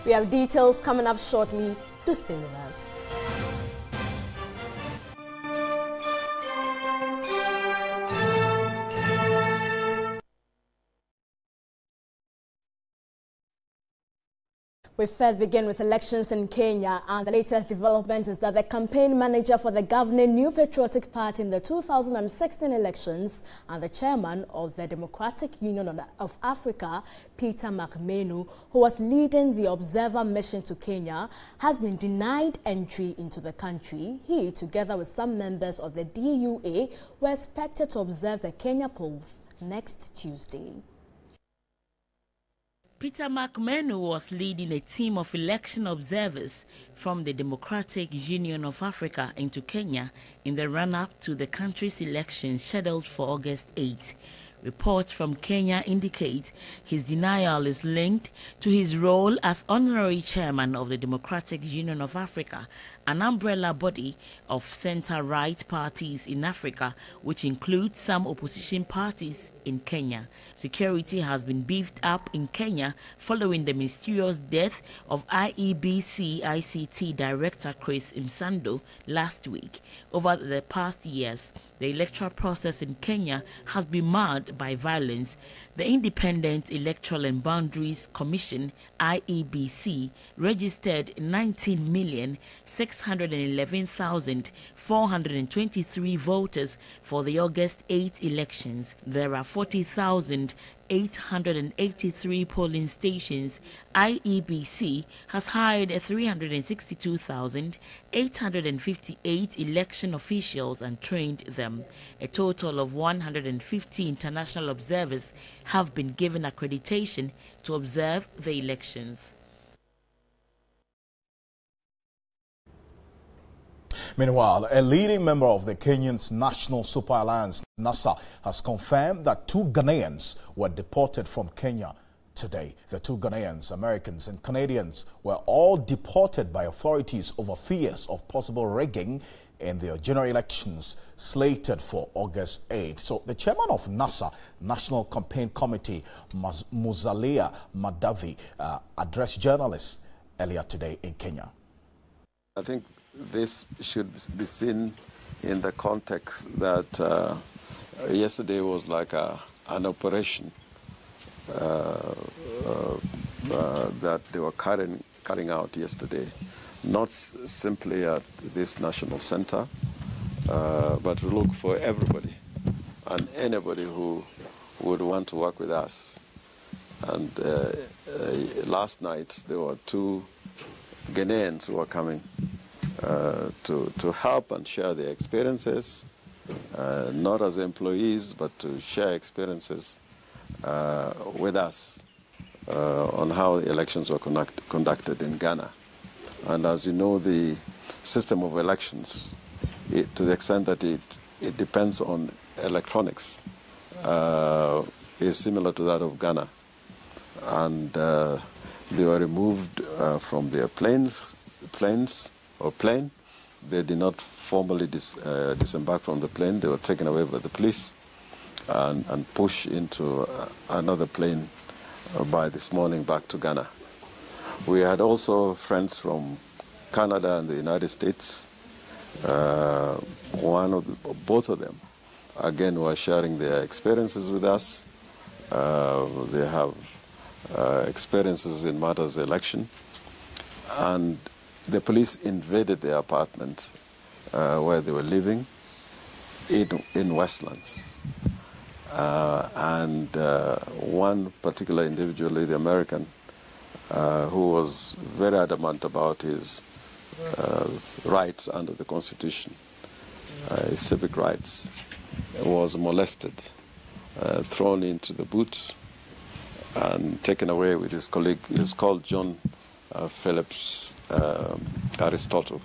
We have details coming up shortly. Do stay with us. We first begin with elections in Kenya, and the latest development is that the campaign manager for the governing New Patriotic Party in the 2016 elections and the chairman of the Democratic Union of Africa, Peter McMenu, who was leading the observer mission to Kenya, has been denied entry into the country. He, together with some members of the DUA, were expected to observe the Kenya polls next Tuesday. Peter McMenu was leading a team of election observers from the Democratic Union of Africa into Kenya in the run-up to the country's election scheduled for August 8. Reports from Kenya indicate his denial is linked to his role as honorary chairman of the Democratic Union of Africa, an umbrella body of center-right parties in Africa, which includes some opposition parties in Kenya. Security has been beefed up in Kenya following the mysterious death of IEBC ICT Director Chris Msando last week. Over the past years, the electoral process in Kenya has been marred by violence. The Independent Electoral and Boundaries Commission, IEBC, registered 19,611,423 voters for the August 8 elections. There are 40,883 polling stations. IEBC has hired 362,858 election officials and trained them. A total of 150 international observers have been given accreditation to observe the elections. Meanwhile, a leading member of the Kenyan's National Super Alliance, NASA, has confirmed that 2 Ghanaians were deported from Kenya today. The 2 Ghanaians, Americans and Canadians, were all deported by authorities over fears of possible rigging in the general elections slated for August 8. So the chairman of NASA National Campaign Committee, Musalia Madavi, addressed journalists earlier today in Kenya. I think this should be seen in the context that yesterday was like an operation that they were carrying out yesterday, not simply at this national center, but to look for everybody and anybody who would want to work with us. And last night there were 2 Ghanaians who were coming to help and share their experiences, not as employees, but to share experiences with us on how elections were conducted in Ghana. And as you know, the system of elections, to the extent that it depends on electronics, is similar to that of Ghana. And they were removed from their plane. They did not formally disembark from the plane. They were taken away by the police and pushed into another plane by this morning back to Ghana. We had also friends from Canada and the United States. Both of them, again, were sharing their experiences with us. They have experiences in matters of election. And the police invaded their apartment where they were living in Westlands. And one particular individual, the American, who was very adamant about his rights under the Constitution, his civic rights, was molested, thrown into the boot, and taken away with his colleague. He's called John Phillips Aristotle.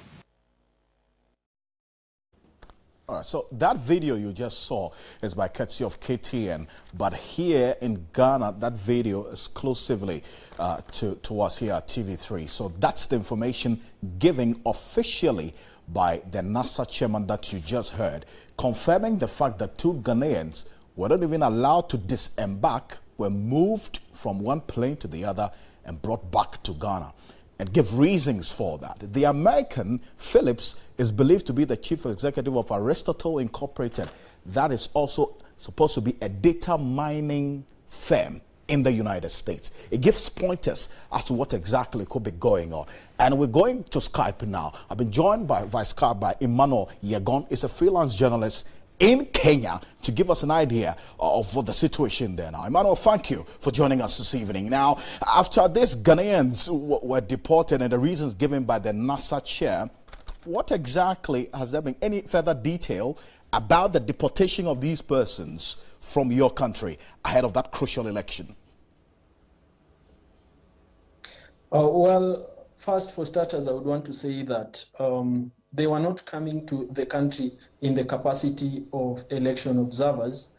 All right, so that video you just saw is by courtesy of KTN, but here in Ghana, that video exclusively to us here at TV3. So that's the information given officially by the NASA chairman that you just heard, confirming the fact that 2 Ghanaians were not even allowed to disembark, were moved from one plane to the other, and brought back to Ghana, and give reasons for that. The American, Phillips, is believed to be the chief executive of Aristotle Incorporated. That is also supposed to be a data mining firm in the United States. It gives pointers as to what exactly could be going on. And we're going to Skype now. I've been joined by Skype by Emmanuel Yegon. He's a freelance journalist in Kenya to give us an idea of what the situation there now. Emmanuel, thank you for joining us this evening. Now, after these Ghanaians were deported and the reasons given by the NASA chair, what exactly, has there been any further detail about the deportation of these persons from your country ahead of that crucial election? Well, first, for starters, I would want to say that they were not coming to the country in the capacity of election observers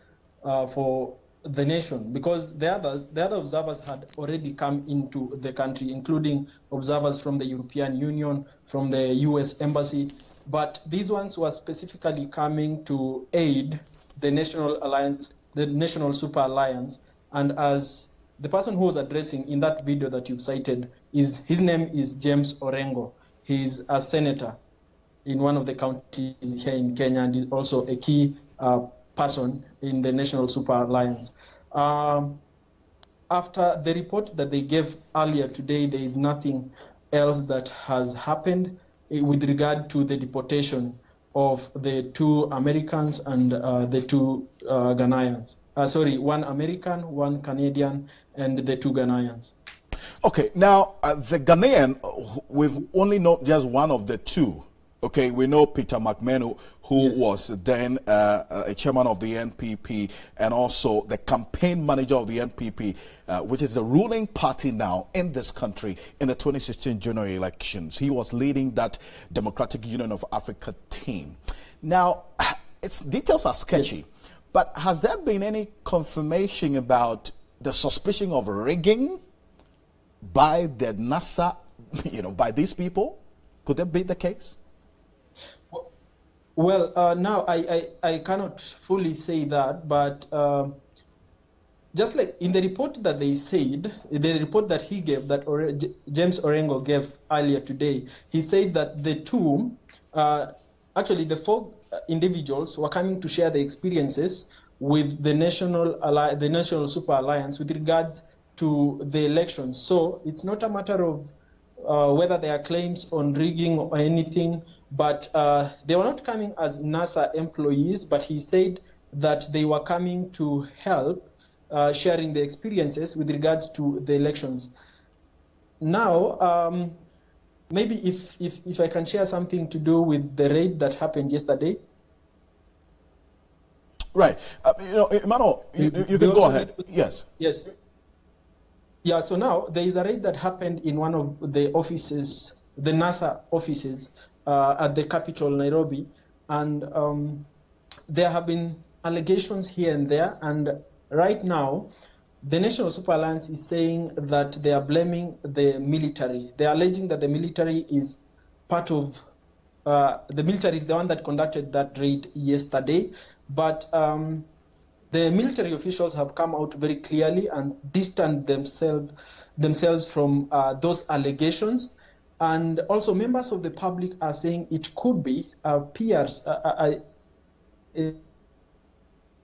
for the nation, because the other observers had already come into the country, including observers from the European Union, from the US Embassy. But these ones were specifically coming to aid the National Alliance, the National Super Alliance. And as the person who was addressing in that video that you've cited, his name is James Orengo. He's a senator in one of the counties here in Kenya, and is also a key person in the National Super Alliance. After the report that they gave earlier today, there is nothing else that has happened with regard to the deportation of the 2 Americans and the 2 Ghanaians. One American, 1 Canadian, and the 2 Ghanaians. Okay, now the Ghanaian, we've only known just one of the 2. Okay, we know Peter McMenu, who was then a chairman of the NPP and also the campaign manager of the NPP, which is the ruling party now in this country in the 2016 general elections. He was leading that Democratic Union of Africa team. Now, its details are sketchy, but has there been any confirmation about the suspicion of rigging by the NASA, by these people? Could that be the case? Well, now I cannot fully say that, but just like in the report that they said, the report that he gave, that James Orengo gave earlier today, he said that the 2, actually the 4 individuals were coming to share their experiences with the National Super Alliance with regards to the elections. So it's not a matter of whether there are claims on rigging or anything, but they were not coming as NASA employees, but he said that they were coming to help sharing the experiences with regards to the elections. Now, maybe if I can share something to do with the raid that happened yesterday. Right. Emmanuel, you can go ahead. Yes. Yes. Yeah, so now there is a raid that happened in one of the offices, the NASA offices at the capital, Nairobi. And there have been allegations here and there. And right now, the National Super Alliance is saying that they are blaming the military. They are alleging that the military is part of, the military is the one that conducted that raid yesterday. But the military officials have come out very clearly and distanced themselves from those allegations. And also members of the public are saying it could be a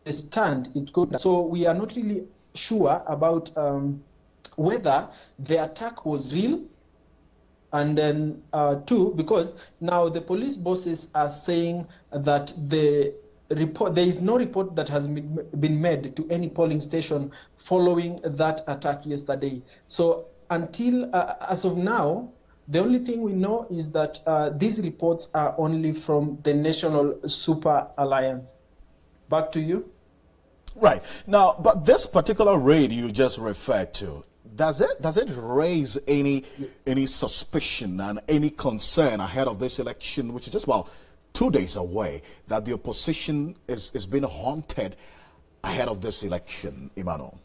stand. It could. So we are not really sure about whether the attack was real. And then 2, because now the police bosses are saying that there is no report that has been made to any polling station following that attack yesterday. So until as of now, the only thing we know is that these reports are only from the National Super Alliance. Back to you. Right. Now, but this particular raid you just referred to, does it raise any suspicion and any concern ahead of this election, which is just about 2 days away, that the opposition is being haunted ahead of this election, Emmanuel?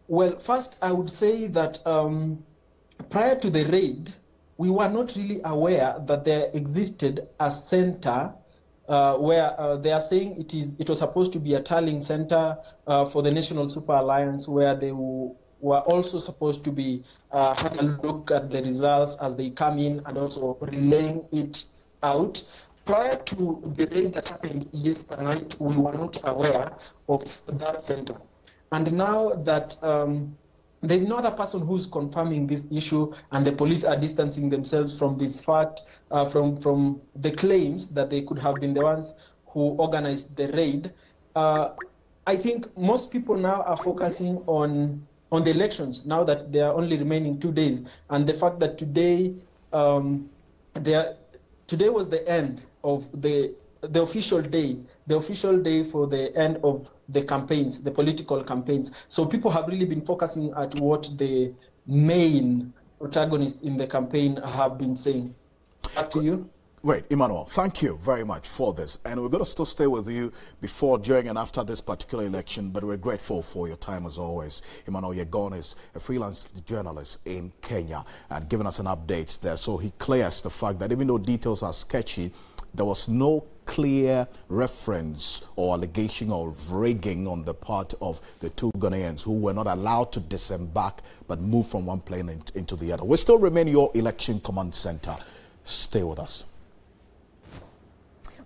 Well, first, I would say that prior to the raid, we were not really aware that there existed a center where they are saying it was supposed to be a tallying center for the National Super Alliance, where they were also supposed to be having a look at the results as they come in and also relaying it out. Prior to the raid that happened yesterday night, we were not aware of that center. And now that there's no other person who's confirming this issue, and the police are distancing themselves from this fact, from the claims that they could have been the ones who organized the raid. I think most people now are focusing on the elections, now that there are only remaining 2 days, and the fact that today today was the end of the official day for the end of the campaigns, the political campaigns. So people have really been focusing at what the main protagonists in the campaign have been saying. Back to you. Great, Emmanuel, thank you very much for this. And we're going to still stay with you before, during, and after this particular election, but we're grateful for your time as always. Emmanuel Yegon is a freelance journalist in Kenya and giving us an update there. So he clears the fact that even though details are sketchy, there was no clear reference or allegation of rigging on the part of the two Ghanaians who were not allowed to disembark but move from one plane into the other. We still remain your election command center. Stay with us.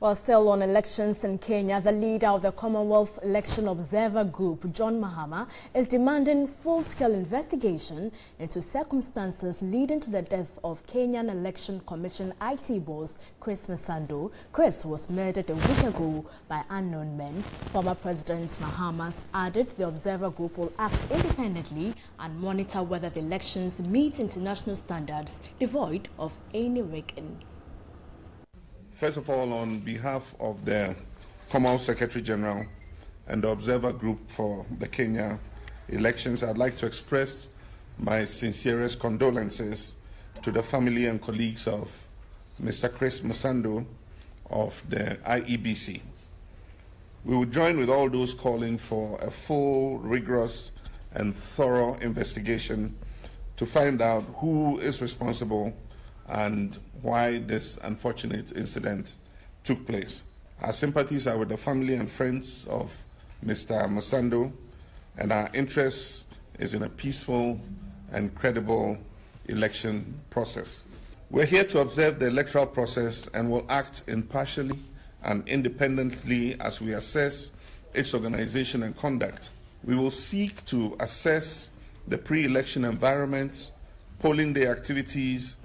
Well, still on elections in Kenya, the leader of the Commonwealth Election Observer Group, John Mahama, is demanding full-scale investigation into circumstances leading to the death of Kenyan Election Commission IT boss Chris Masando. Chris was murdered a week ago by unknown men. Former President Mahama added the Observer Group will act independently and monitor whether the elections meet international standards, devoid of any rigging. First of all, on behalf of the Commonwealth Secretary General and the Observer Group for the Kenya elections, I'd like to express my sincerest condolences to the family and colleagues of Mr. Chris Masando of the IEBC. We would join with all those calling for a full, rigorous, and thorough investigation to find out who is responsible and why this unfortunate incident took place. Our sympathies are with the family and friends of Mr. Masando, and our interest is in a peaceful and credible election process. We're here to observe the electoral process and will act impartially and independently as we assess its organization and conduct. We will seek to assess the pre-election environment, polling day activities,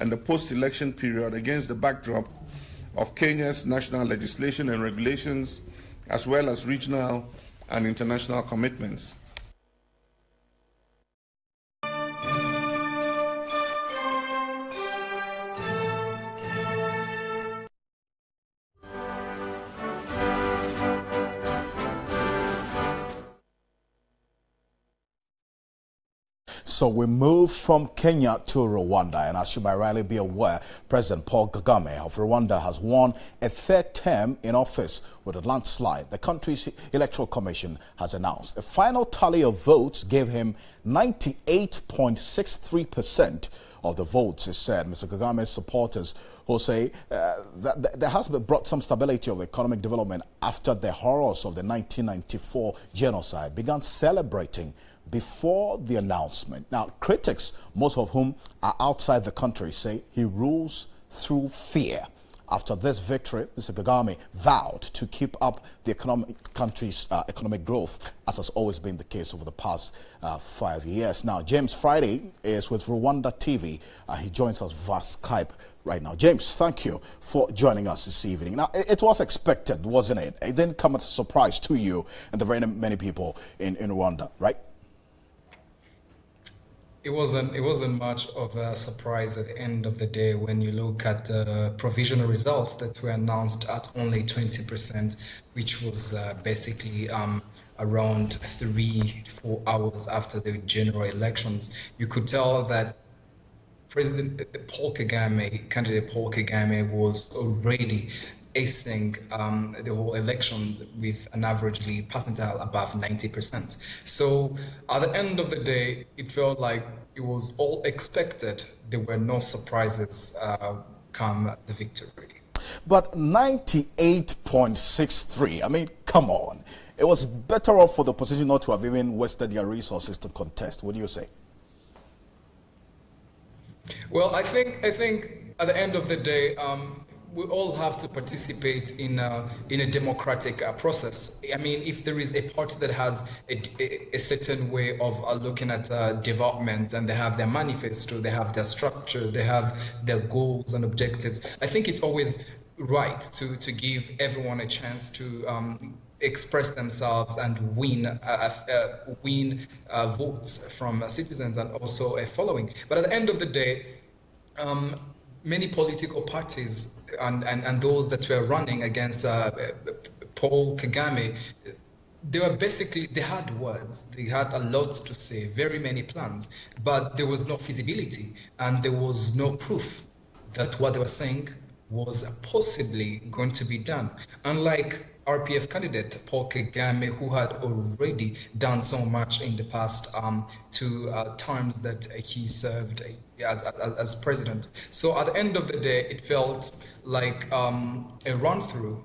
and the post-election period against the backdrop of Kenya's national legislation and regulations, as well as regional and international commitments. So we move from Kenya to Rwanda, and as you might rightly be aware, President Paul Kagame of Rwanda has won a third term in office with a landslide. The country's electoral commission has announced a final tally of votes gave him 98.63% of the votes, it said. Mr. Kagame's supporters who say that there has been brought some stability of economic development after the horrors of the 1994 genocide began celebrating before the announcement. Now, critics, most of whom are outside the country, say he rules through fear. After this victory, Mr. Kagame vowed to keep up the country's economic growth, as has always been the case over the past 5 years. Now, James Friday is with Rwanda TV. He joins us via Skype right now. James, thank you for joining us this evening. Now, it was expected, wasn't it? It didn't come as a surprise to you and the very many people in Rwanda, right? It wasn't much of a surprise at the end of the day when you look at the provisional results that were announced at only 20%, which was basically around 3-4 hours after the general elections. You could tell that candidate Paul Kagame was already acing the whole election with an averagely percentile above 90%. So at the end of the day, it felt like it was all expected. There were no surprises come the victory. But 98.63, I mean, come on. It was better off for the opposition not to have even wasted their resources to contest. What do you say? Well, I think at the end of the day, we all have to participate in a democratic process. I mean, if there is a party that has a certain way of looking at development, and they have their manifesto, they have their structure, they have their goals and objectives, I think it's always right to give everyone a chance to express themselves and win votes from citizens and also a following. But at the end of the day, many political parties and those that were running against Paul Kagame, they had words, they had a lot to say, very many plans, but there was no feasibility and there was no proof that what they were saying was possibly going to be done. Unlike RPF candidate Paul Kagame, who had already done so much in the past two terms that he served as president. So at the end of the day, it felt like a run-through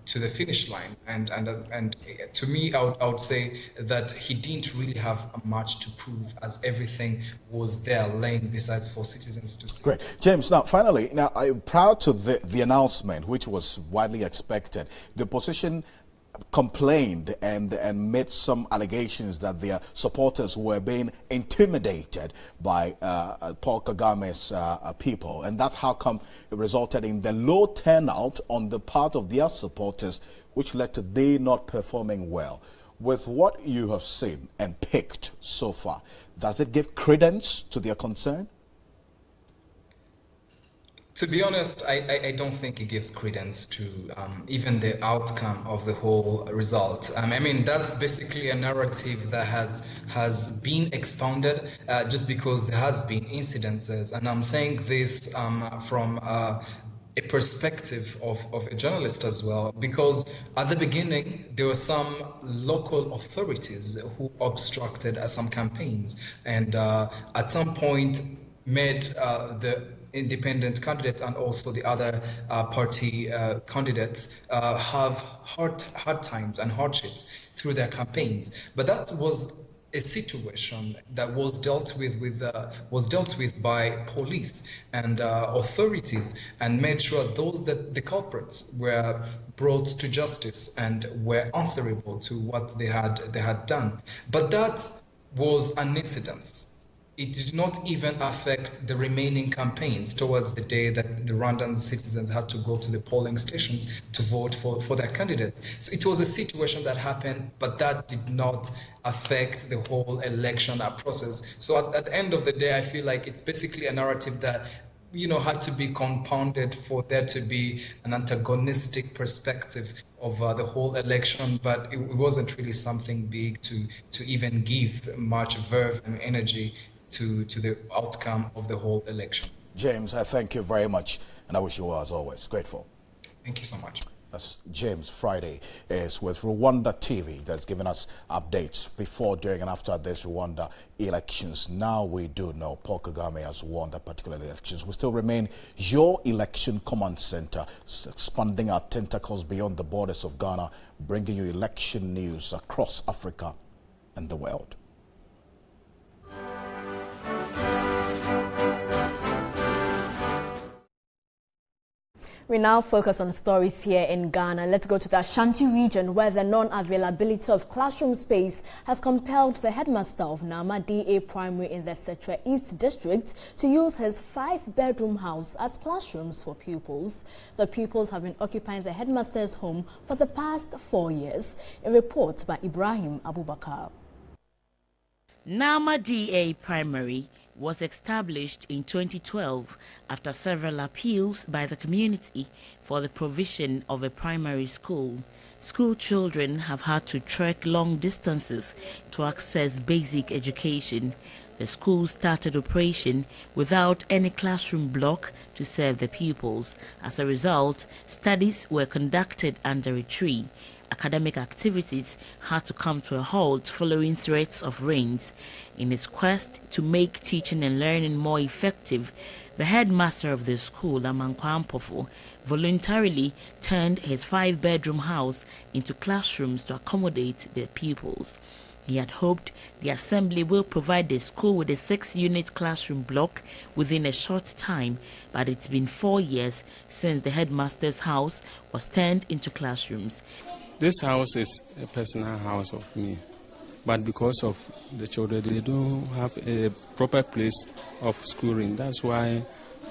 to the finish line, and to me, I would say that he didn't really have much to prove, as everything was there laying besides for citizens to see. Great, James. Now, finally, prior to the announcement, which was widely expected, the opposition complained and made some allegations that their supporters were being intimidated by Paul Kagame's people, and that's how come it resulted in the low turnout on the part of their supporters, which led to they not performing well. With what you have seen and picked so far, does it give credence to their concern? To be honest, I don't think it gives credence to even the outcome of the whole result. I mean, that's basically a narrative that has been expounded just because there has been incidences. And I'm saying this from a perspective of a journalist as well, because at the beginning there were some local authorities who obstructed some campaigns, and at some point made the independent candidates and also the other party candidates have hard times and hardships through their campaigns. But that was a situation that was dealt with by police and authorities, and made sure the culprits were brought to justice and were answerable to what they had done. But that was an incident. It did not even affect the remaining campaigns towards the day that the Rwandan citizens had to go to the polling stations to vote for their candidate. So it was a situation that happened, but that did not affect the whole election process. So at the end of the day, I feel like it's basically a narrative that had to be compounded for there to be an antagonistic perspective of the whole election, but it wasn't really something big to even give much verve and energy to the outcome of the whole election. James, I thank you very much, and I wish you well as always. Grateful. Thank you so much. That's James. Friday is with Rwanda TV, that's giving us updates before, during, and after this Rwanda elections. Now we do know Paul Kagame has won the particular elections. We still remain your election command center, expanding our tentacles beyond the borders of Ghana, bringing you election news across Africa and the world. We now focus on stories here in Ghana. Let's go to the Ashanti region, where the non-availability of classroom space has compelled the headmaster of Nama DA Primary in the Setra East District to use his 5-bedroom house as classrooms for pupils. The pupils have been occupying the headmaster's home for the past 4 years. A report by Ibrahim Abubakar. Nama DA Primary was established in 2012 after several appeals by the community for the provision of a primary school. School children have had to trek long distances to access basic education. The school started operation without any classroom block to serve the pupils. As a result, studies were conducted under a tree. academic activities had to come to a halt following threats of rains. In his quest to make teaching and learning more effective, the headmaster of the school, Amankwa Ampofo, voluntarily turned his 5-bedroom house into classrooms to accommodate the pupils. He had hoped the assembly will provide the school with a 6-unit classroom block within a short time, but it's been 4 years since the headmaster's house was turned into classrooms. This house is a personal house of me, but because of the children, they don't have a proper place of schooling. That's why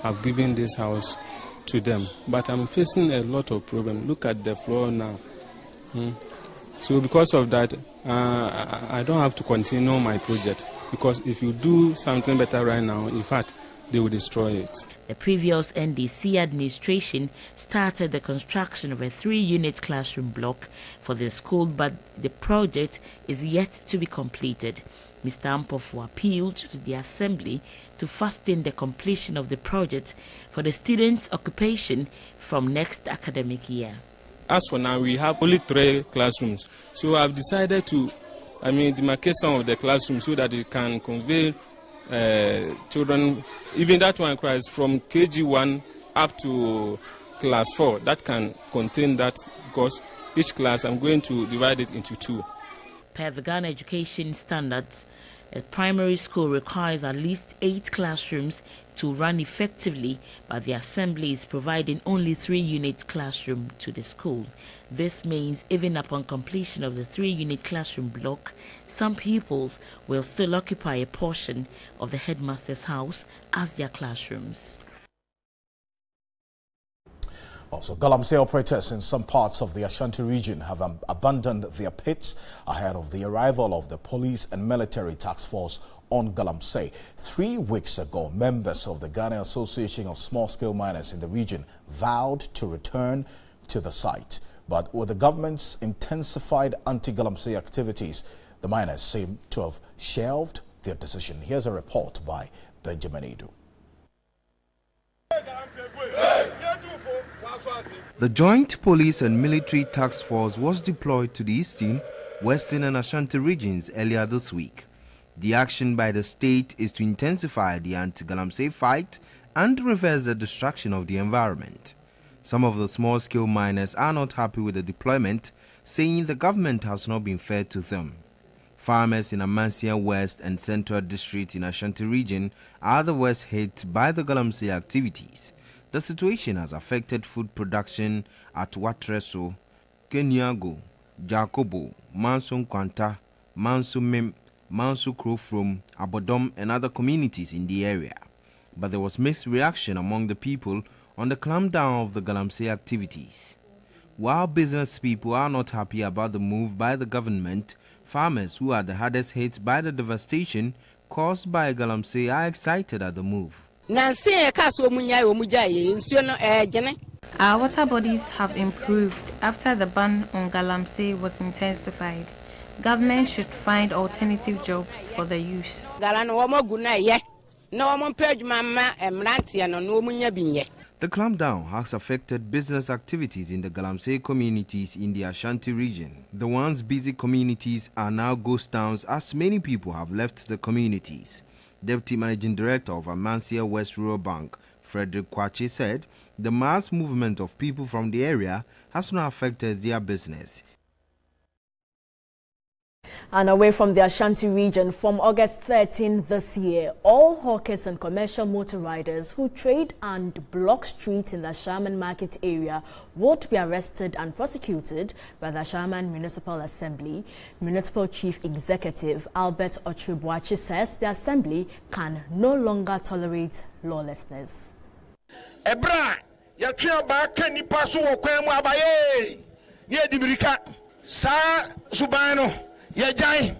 I've given this house to them. But I'm facing a lot of problems. Look at the floor now. So because of that, I don't have to continue my project, because if you do something better right now, in fact, they will destroy it. The previous NDC administration started the construction of a 3-unit classroom block for the school, but the project is yet to be completed. Mr. Ampofo appealed to the assembly to fasten the completion of the project for the students' occupation from next academic year. As for now, we have only 3 classrooms. So I've decided to, demarcate some of the classrooms so that it can convey children, even that one cries from KG1 up to class 4. That can contain that, because each class I'm going to divide it into 2. Per the Ghana education standards, a primary school requires at least 8 classrooms to run effectively, but the assembly is providing only 3-unit classroom to the school. This means even upon completion of the 3-unit classroom block, some pupils will still occupy a portion of the headmaster's house as their classrooms. Also, Galamsey operators in some parts of the Ashanti region have abandoned their pits ahead of the arrival of the police and military task force on Galamsey. 3 weeks ago, members of the Ghana Association of Small-Scale Miners in the region vowed to return to the site. But with the government's intensified anti-Galamsey activities, the miners seem to have shelved their decision. Here's a report by Benjamin Edu. The Joint Police and Military Task Force was deployed to the Eastern, Western and Ashanti regions earlier this week. The action by the state is to intensify the anti-Galamsey fight and reverse the destruction of the environment. Some of the small-scale miners are not happy with the deployment, saying the government has not been fair to them. Farmers in Amansia West and Central District in Ashanti region are the worst hit by the Galamsey activities. The situation has affected food production at Watreso, Kenyago, Jacobo, Manso Kwanta, Manso Mim, Manso Krofrom, Abodom and other communities in the area. But there was mixed reaction among the people on the clampdown of the Galamsey activities. While business people are not happy about the move by the government, farmers who are the hardest hit by the devastation caused by Galamsey are excited at the move. Our water bodies have improved after the ban on Galamsey was intensified. Government should find alternative jobs for the youth. The clampdown has affected business activities in the Galamsey communities in the Ashanti region. The once busy communities are now ghost towns as many people have left the communities. Deputy Managing Director of Amansia West Rural Bank, Frederick Kwache, said the mass movement of people from the area has not affected their business. And away from the Ashanti region, from August 13 this year, all hawkers and commercial motor riders who trade and block streets in the Sherman Market area would be arrested and prosecuted by the Sherman Municipal Assembly. Municipal Chief Executive Albert Ochubuachi says the Assembly can no longer tolerate lawlessness. Ebra, ya tia ba kan nipa so wo kwan mu abaye. Ye dibirika. Sa subano. Ye jai,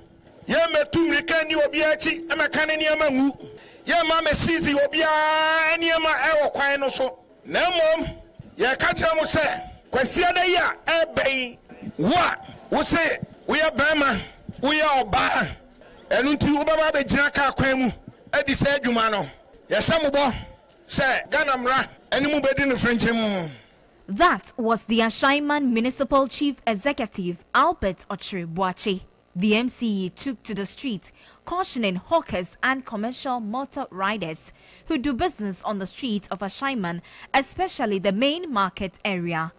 ye metumrika ni obiachi, emakane ni amangu. Ye mame sizi obia ni ama ewo kwan no so. Na mom, ye kacha mo se, kwasi ada ya ebei wa, wo se wo ye bema, wo ye oba. Enu nti wo baba be gina ka kwan mu, edi se adwuma no. Ye sha mo bo se Ghana mra, eni mu bedi no frenchim. That was the Ashaiman Municipal Chief Executive Albert Ochiri-Boache. The MCE took to the street, cautioning hawkers and commercial motor riders who do business on the streets of Ashaiman, especially the main market area.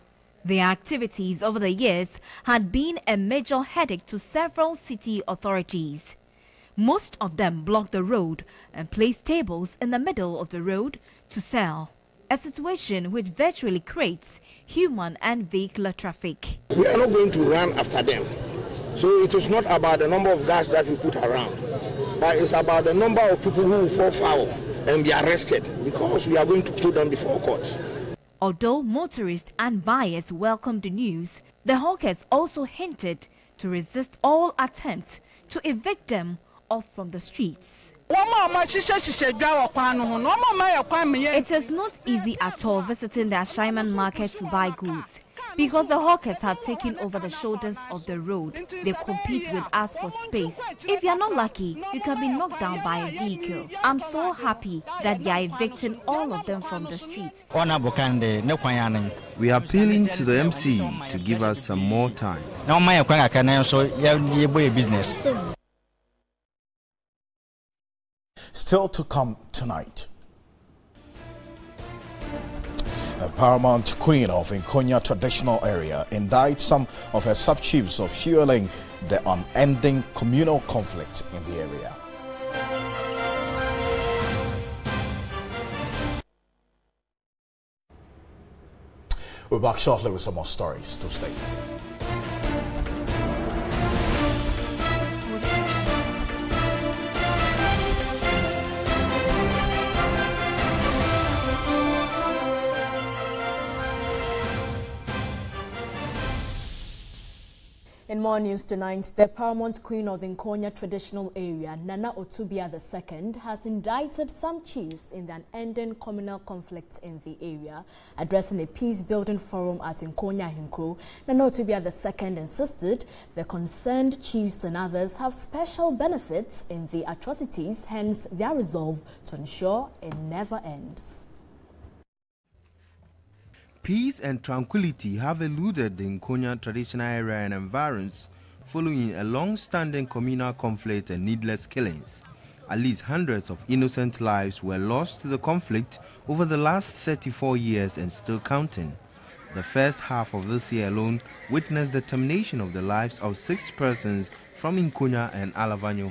Their activities over the years had been a major headache to several city authorities. Most of them blocked the road and placed tables in the middle of the road to sell, a situation which virtually creates human and vehicular traffic. We are not going to run after them. So it is not about the number of guards that we put around, but it's about the number of people who will fall foul and be arrested, because we are going to put them before court. Although motorists and buyers welcomed the news, the hawkers also hinted to resist all attempts to evict them off from the streets. It is not easy at all visiting the Ashaiman market to buy goods, because the hawkers have taken over the shoulders of the road. They compete with us for space. If you are not lucky, you can be knocked down by a vehicle. I'm so happy that they are evicting all of them from the streets. We are appealing to the MC to give us some more time. Still to come tonight. A paramount queen of Nkonya traditional area indicts some of her sub-chiefs of fueling the unending communal conflict in the area. We're back shortly with some more stories to stay. In more news tonight, the paramount queen of the Nkonya traditional area, Nana Otubia II, has indicted some chiefs in the unending communal conflict in the area. Addressing a peace-building forum at Nkonya Hinkro, Nana Otubia II insisted the concerned chiefs and others have special benefits in the atrocities, hence their resolve to ensure it never ends. Peace and tranquility have eluded the Nkonya traditional area and environs following a long-standing communal conflict and needless killings. At least hundreds of innocent lives were lost to the conflict over the last 34 years and still counting. The first half of this year alone witnessed the termination of the lives of 6 persons from Nkonya and Alavanyo.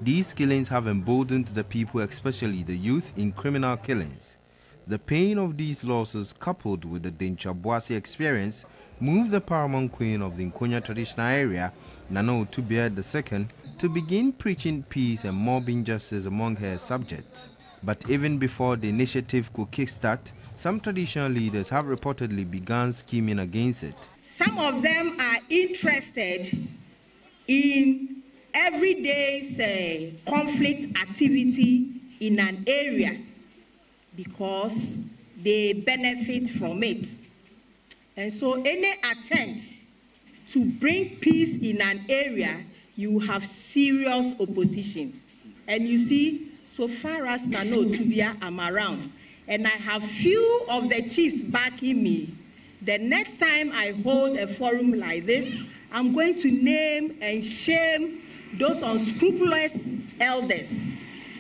These killings have emboldened the people, especially the youth, in criminal killings. The pain of these losses, coupled with the Dencha-Boase experience, moved the paramount queen of the Nkonya traditional area, Nana Otubia II, to begin preaching peace and mobbing justice among her subjects. But even before the initiative could kickstart, some traditional leaders have reportedly begun scheming against it. Some of them are interested in everyday conflict activity in an area, because they benefit from it. And so any attempt to bring peace in an area, you have serious opposition. And you see, so far as Nana Otubia I'm around, and I have few of the chiefs backing me, the next time I hold a forum like this, I'm going to name and shame those unscrupulous elders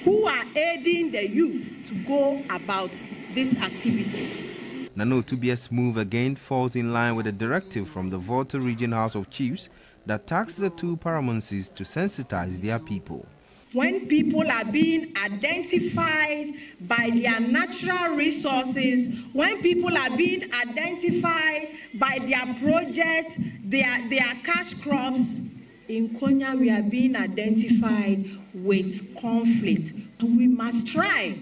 who are aiding the youth to go about this activity. Nana Otubia's move again falls in line with a directive from the Volta Region House of Chiefs that tasked the 2 paramountcies to sensitize their people. When people are being identified by their natural resources, when people are being identified by their projects, their cash crops, in Nkonya we are being identified with conflict. And we must try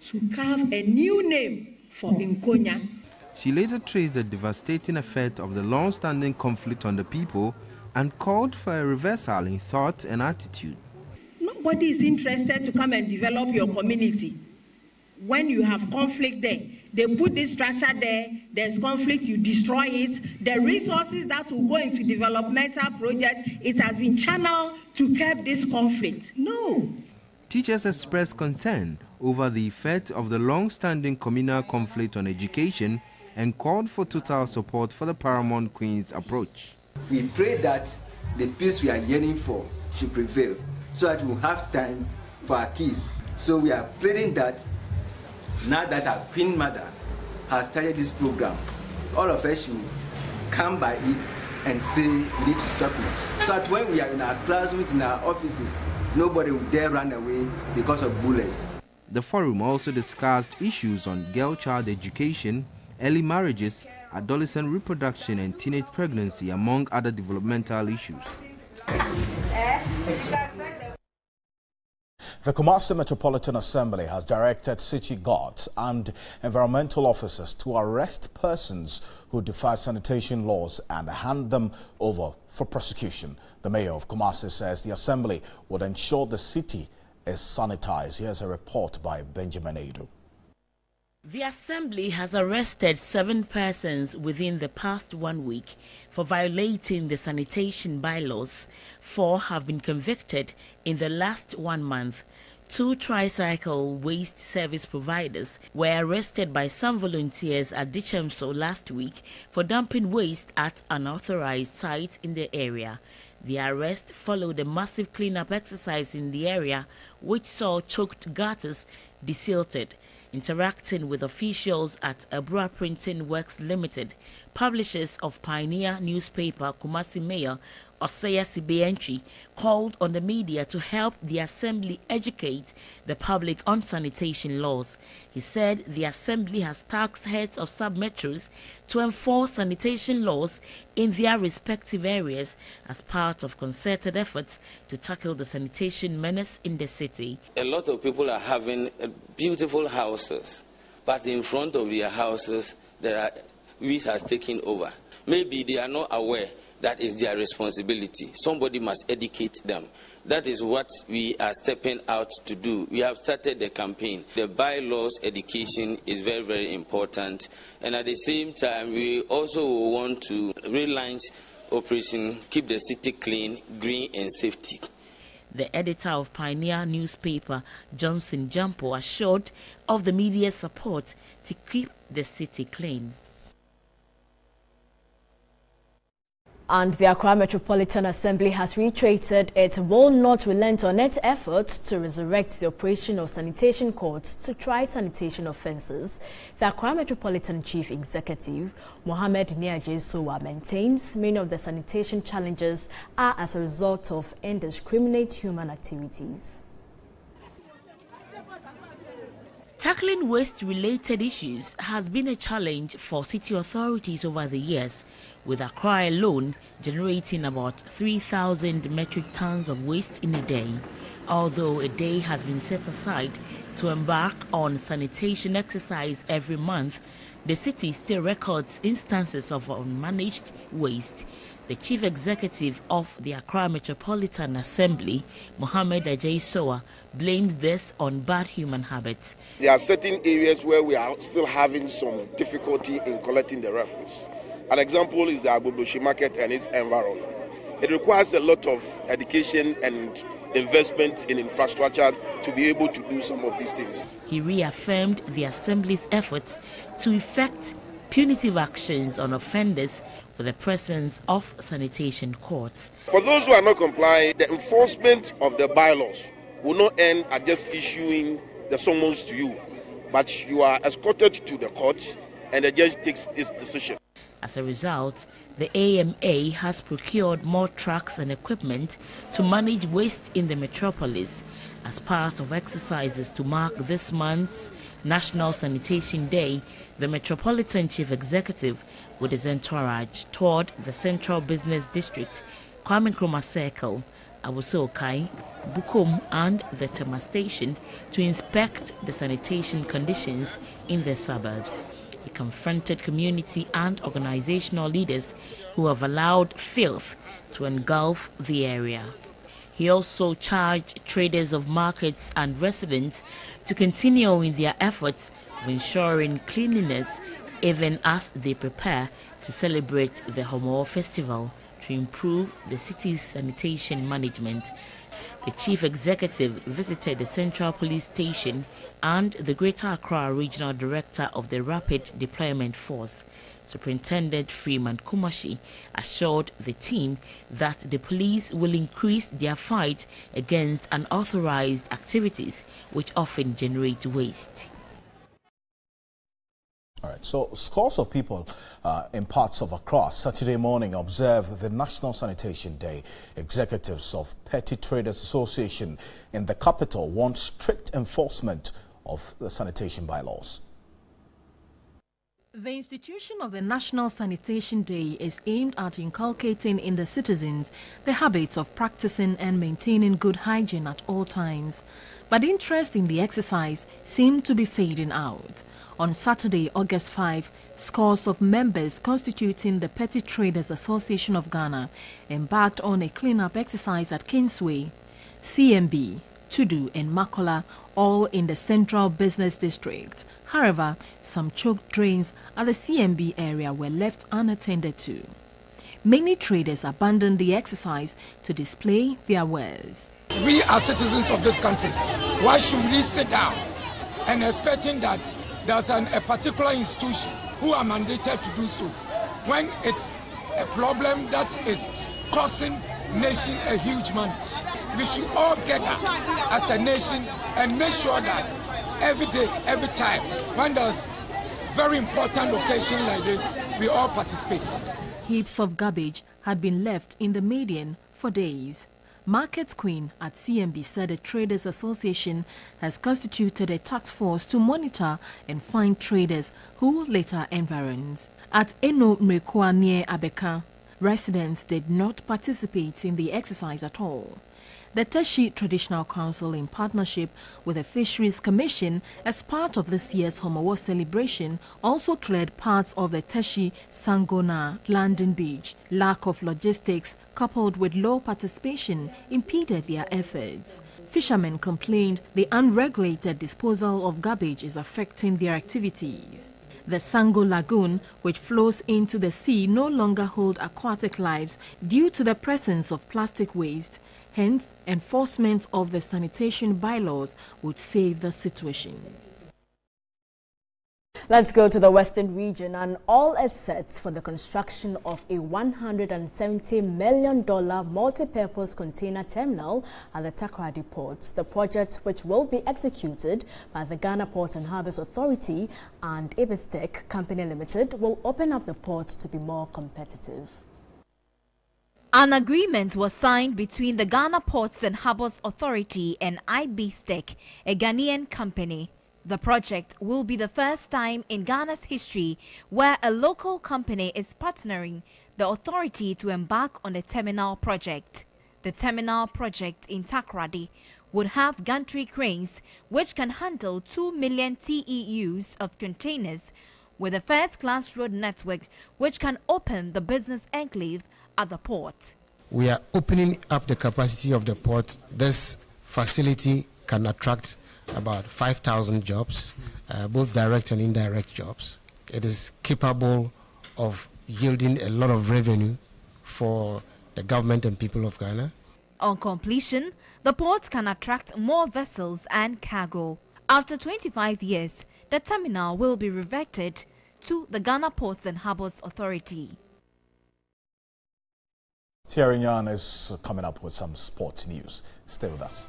to carve a new name for Nkonya. She later traced the devastating effect of the long-standing conflict on the people and called for a reversal in thought and attitude. Nobody is interested to come and develop your community. When you have conflict there, they put this structure there, there's conflict, you destroy it. The resources that will go into developmental projects, it has been channeled to curb this conflict. No. Teachers expressed concern over the effect of the long-standing communal conflict on education and called for total support for the Paramount Queen's approach. We pray that the peace we are yearning for should prevail so that we will have time for our kids. So we are pleading that now that our Queen Mother has started this program, all of us should come by it and say we need to stop it. So that when we are in our classrooms, in our offices, nobody will dare run away because of bullets. The forum also discussed issues on girl-child education, early marriages, adolescent reproduction and teenage pregnancy, among other developmental issues. The Kumasi Metropolitan Assembly has directed city guards and environmental officers to arrest persons who defy sanitation laws and hand them over for prosecution. The mayor of Kumasi says the assembly would ensure the city is sanitized. Here's a report by Benjamin Ado. The assembly has arrested 7 persons within the past 1 week for violating the sanitation bylaws. 4 have been convicted in the last 1 month. 2 tricycle waste service providers were arrested by some volunteers at Dichemso last week for dumping waste at unauthorized sites in the area. The arrest followed a massive cleanup exercise in the area, which saw choked gutters desilted. Interacting with officials at Abra Printing Works Limited, publishers of Pioneer newspaper Kumasi Mayor Osaya Sibeentri called on the media to help the assembly educate the public on sanitation laws. He said the assembly has tasked heads of sub-metros to enforce sanitation laws in their respective areas as part of concerted efforts to tackle the sanitation menace in the city. A lot of people are having beautiful houses, but in front of their houses there are weeds has taken over. Maybe they are not aware that is their responsibility. Somebody must educate them. That is what we are stepping out to do. We have started the campaign. The bylaws education is very, very important. And at the same time, we also want to relaunch Operation Keep the City Clean, Green and Safety. The editor of Pioneer newspaper, Johnson Jampo, assured of the media's support to keep the city clean. And the Accra Metropolitan Assembly has reiterated it will not relent on its efforts to resurrect the operation of sanitation courts to try sanitation offences. The Accra Metropolitan Chief Executive, Mohammed Niaje Sowa, maintains many of the sanitation challenges are as a result of indiscriminate human activities. Tackling waste-related issues has been a challenge for city authorities over the years, with Accra alone generating about 3,000 metric tons of waste in a day. Although a day has been set aside to embark on sanitation exercise every month, the city still records instances of unmanaged waste. The Chief Executive of the Accra Metropolitan Assembly, Mohammed Niaje Sowa, blames this on bad human habits. There are certain areas where we are still having some difficulty in collecting the refuse. An example is the Agbodoshi market and its environment. It requires a lot of education and investment in infrastructure to be able to do some of these things. He reaffirmed the Assembly's efforts to effect punitive actions on offenders with the presence of sanitation courts. For those who are not complying, the enforcement of the bylaws will not end at just issuing the summons to you, but you are escorted to the court and the judge takes its decision. As a result, the AMA has procured more trucks and equipment to manage waste in the metropolis as part of exercises to mark this month's National Sanitation Day. The Metropolitan Chief Executive, with his entourage, toured the Central Business District, Kwame Nkrumah Circle, Awuso-Okai, Bukom and the Tema Station to inspect the sanitation conditions in the suburbs. He confronted community and organizational leaders who have allowed filth to engulf the area. He also charged traders of markets and residents to continue in their efforts of ensuring cleanliness even as they prepare to celebrate the Homo Festival to improve the city's sanitation management. The chief executive visited the Central Police Station, and the Greater Accra Regional Director of the Rapid Deployment Force, Superintendent Freeman Kumashi, assured the team that the police will increase their fight against unauthorized activities which often generate waste. All right, so scores of people in parts of Accra Saturday morning observed the National Sanitation Day. Executives of Petty Traders Association in the capital want strict enforcement of the sanitation bylaws. The institution of the National Sanitation Day is aimed at inculcating in the citizens the habits of practicing and maintaining good hygiene at all times. But interest in the exercise seemed to be fading out. On Saturday, August 5, scores of members constituting the Petty Traders Association of Ghana embarked on a cleanup exercise at Kingsway, CMB, Tudu and Makola, all in the Central Business District. However, some choked drains at the CMB area were left unattended to. Many traders abandoned the exercise to display their wares. We are citizens of this country. Why should we sit down and expecting that there's a particular institution who are mandated to do so when it's a problem that is costing nation a huge money? We should all get up as a nation and make sure that every day, every time, when there's very important occasion like this, we all participate. Heaps of garbage had been left in the median for days. Market Queen at CMB said the Traders Association has constituted a task force to monitor and find traders who litter environs. At Eno Mrekoa near Abeka, residents did not participate in the exercise at all. The Teshi Traditional Council, in partnership with the Fisheries Commission as part of this year's Homowo celebration, also cleared parts of the Teshi Sangona landing beach. Lack of logistics coupled with low participation impeded their efforts. Fishermen complained the unregulated disposal of garbage is affecting their activities. The Sango Lagoon, which flows into the sea, no longer hold aquatic lives due to the presence of plastic waste. Hence, enforcement of the sanitation bylaws would save the situation. Let's go to the Western region, and all is set for the construction of a $170 million multi-purpose container terminal at the Takoradi Port. The project, which will be executed by the Ghana Port and Harbours Authority and Ibistec Company Limited, will open up the port to be more competitive. An agreement was signed between the Ghana Ports and Harbours Authority and Ibistec, a Ghanaian company. The project will be the first time in Ghana's history where a local company is partnering the authority to embark on a terminal project. The terminal project in Takoradi would have gantry cranes which can handle 2 million TEUs of containers, with a first-class road network which can open the business enclave at the port. We are opening up the capacity of the port. This facility can attract about 5,000 jobs, both direct and indirect jobs. It is capable of yielding a lot of revenue for the government and people of Ghana. On completion, the port can attract more vessels and cargo. After 25 years, the terminal will be reverted to the Ghana Ports and Harbours Authority. Thierry Nyan is coming up with some sports news. Stay with us.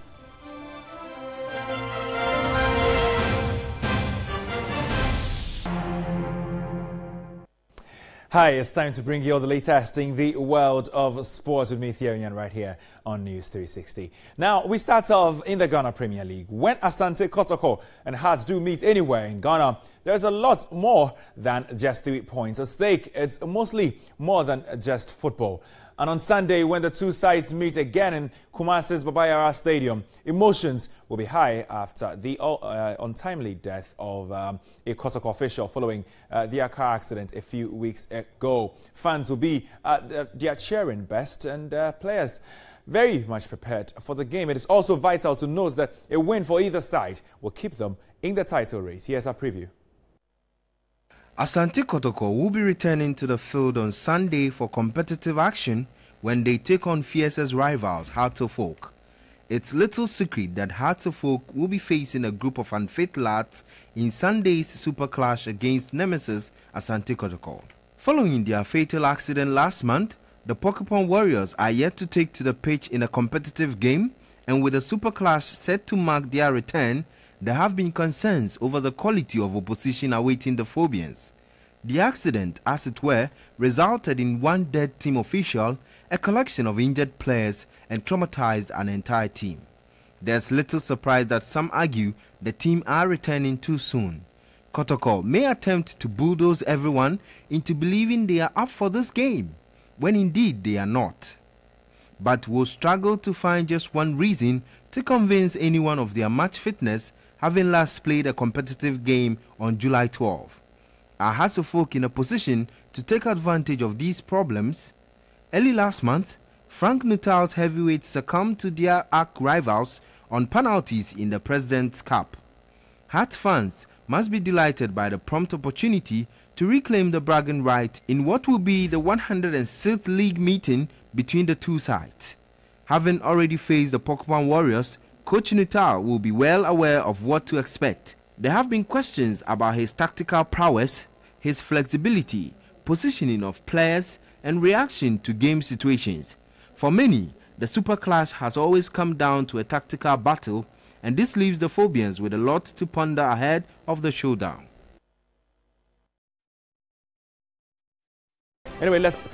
Hi, it's time to bring you all the latest in the world of sports with me, Thierry Nyan, right here on News 360. Now, we start off in the Ghana Premier League. When Asante Kotoko and Hearts do meet anywhere in Ghana, there's a lot more than just 3 points at stake. It's mostly more than just football. And on Sunday, when the two sides meet again in Kumasi's Baba Yara Stadium, emotions will be high after the untimely death of a Kotoko official following their car accident a few weeks ago. Fans will be at their cheering best, and players very much prepared for the game. It is also vital to note that a win for either side will keep them in the title race. Here's our preview. Asante Kotoko will be returning to the field on Sunday for competitive action when they take on fiercest rivals Hearts of Oak. It's little secret that Hearts of Oak will be facing a group of unfit lads in Sunday's super clash against nemesis Asante Kotoko. Following their fatal accident last month, the Porcupine Warriors are yet to take to the pitch in a competitive game, and with the super clash set to mark their return, there have been concerns over the quality of opposition awaiting the Phobians. The accident, as it were, resulted in one dead team official, a collection of injured players, and traumatized an entire team. There's little surprise that some argue the team are returning too soon. Kotoko may attempt to bulldoze everyone into believing they are up for this game, when indeed they are not. But will struggle to find just one reason to convince anyone of their match fitness, having last played a competitive game on July 12. Are Hearts of Oak in a position to take advantage of these problems? Early last month, Frank Nuttall's heavyweights succumbed to their arch rivals on penalties in the President's Cup. Heart fans must be delighted by the prompt opportunity to reclaim the bragging right in what will be the 106th league meeting between the two sides. Having already faced the Porcupine Warriors, Coach Nuttall will be well aware of what to expect. There have been questions about his tactical prowess, his flexibility, positioning of players, and reaction to game situations. For many, the super clash has always come down to a tactical battle, and this leaves the Phobians with a lot to ponder ahead of the showdown. Anyway, let's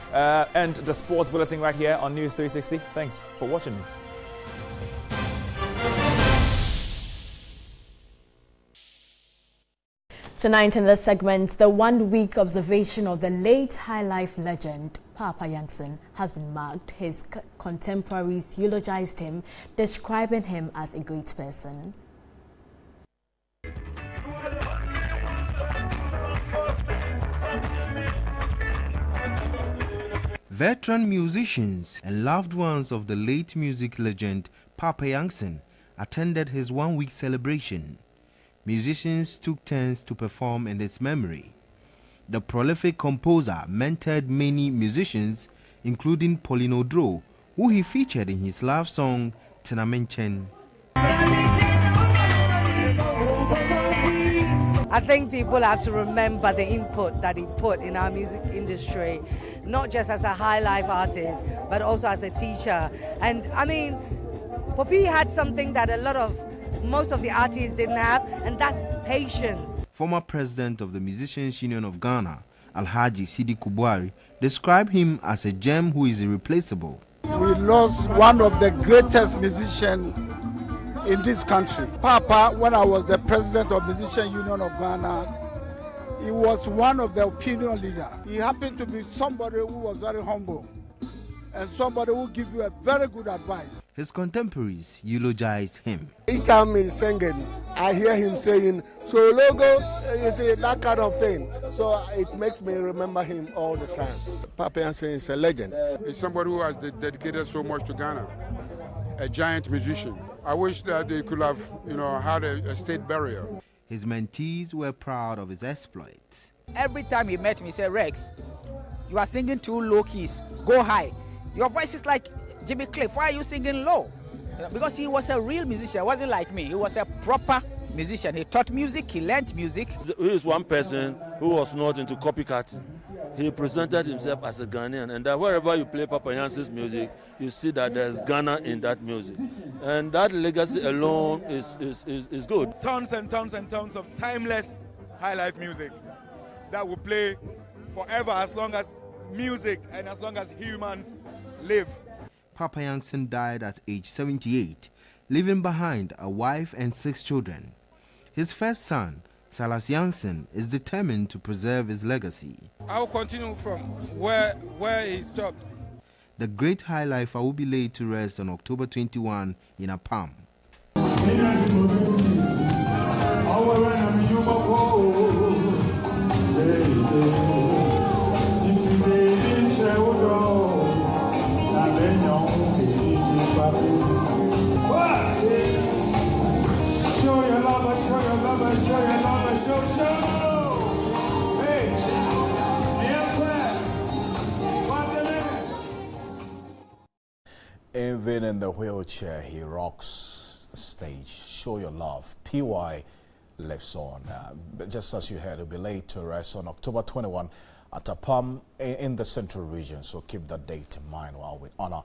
end the sports bulletin right here on News 360. Thanks for watching. Tonight in this segment, the one-week observation of the late high life legend Papa Yankson has been marked. His contemporaries eulogized him, describing him as a great person. Veteran musicians and loved ones of the late music legend Papa Yankson attended his one-week celebration. Musicians took turns to perform in his memory. The prolific composer mentored many musicians, including Pauline Odro, who he featured in his love song Tenamenchen. I think people have to remember the input that he put in our music industry, not just as a high life artist, but also as a teacher. And I mean, Poppy had something that most of the artists didn't have, and that's patience. Former president of the Musicians Union of Ghana, Alhaji Sidi Kubwari, described him as a gem who is irreplaceable. We lost one of the greatest musicians in this country. Papa, when I was the president of Musician Union of Ghana, he was one of the opinion leaders. He happened to be somebody who was very humble and somebody who give you a very good advice. His contemporaries eulogized him. Each time he's singing, I hear him saying, "So logo," you see, that kind of thing. So it makes me remember him all the time. Papa Yankson is a legend. He's somebody who has dedicated so much to Ghana, a giant musician. I wish that they could have, had a state burial. His mentees were proud of his exploits. Every time he met me, he said, "Rex, you are singing too low keys. Go high. Your voice is like Jimmy Cliff. Why are you singing low?" Because he was a real musician. It wasn't like me. He was a proper musician. He taught music. He learned music. He is one person who was not into copycatting. He presented himself as a Ghanaian, and that wherever you play Papa Yankson's music, you see that there's Ghana in that music. And that legacy alone is good. Tons and tons and tons of timeless high life music that will play forever as long as music and as long as humans live. Papa Yankson died at age 78, leaving behind a wife and 6 children. His first son, Salas Yankson, is determined to preserve his legacy. I will continue from where he stopped. The great high lifer will be laid to rest on October 21 in Apam. Show your love, show your love, show your love, show. Hey, In Even in the wheelchair, he rocks the stage. Show your love. PY lives on. But just as you heard, he'll be laid to rest on October 21 at a palm in the central region. So keep that date in mind while we honor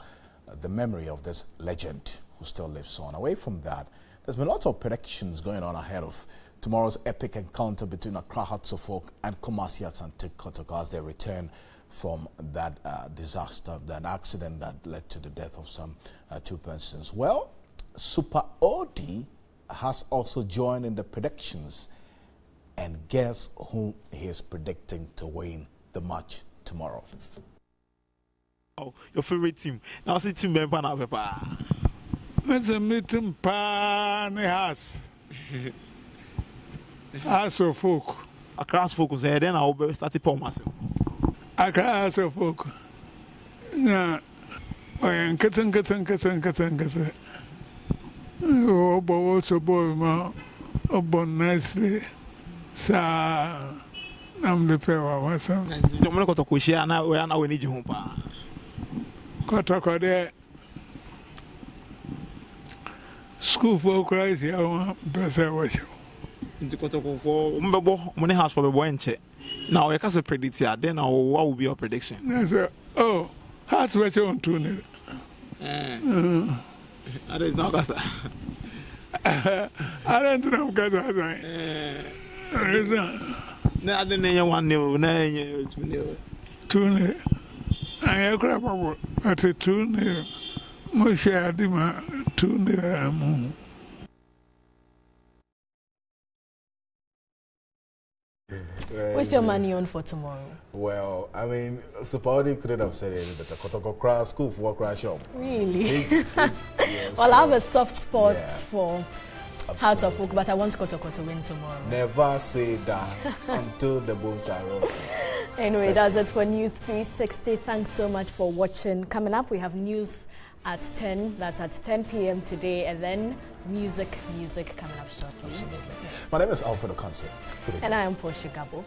the memory of this legend who still lives on. Away from that, there's been lots of predictions going on ahead of tomorrow's epic encounter between Accra Hearts of Oak and Kumasi Asante Kotoko as they return from that disaster, that accident that led to the death of some 2 persons. Well, Super OD has also joined in the predictions, and guess who he is predicting to win the match tomorrow? Oh, your favorite team. Now see team member now, Papa. Let's meet him, house. House of Folk. Across focus, and then I'll be starting for myself. Across of Folk. Yeah. I am cutting. Oh, but also boy, ma, born nicely. Sa, I'm the pair of myself. I'm going to go to Kushia and we are now in Ijum. Kotoko there. School for Christ, I want better worship. In the Kotoko for money house for the boy and check. Now, I can't predict here. Then, what will be your prediction? Yes, oh, hearts were on tuning. I don't know, Gasa. I don't know, Gasa. I didn't know 1 nil, 2 nil. I have crap at a 2 nil. Moshe Adima 2 nil. What's your money on for tomorrow? Well, I mean, Supporti couldn't have said anything better. Kotoko Crash, school for crash shop. Really? Yeah, well, so, I have a soft spot for Hearts of Oak, but I want Kotoko to win tomorrow. Never say that until the bones are rolled. Anyway, that's it for News 360. Thanks so much for watching. Coming up, we have news at 10. That's at 10 p.m. today, and then music coming up shortly. Absolutely. My name is Alfredo Conce. And I am Portia Gabo.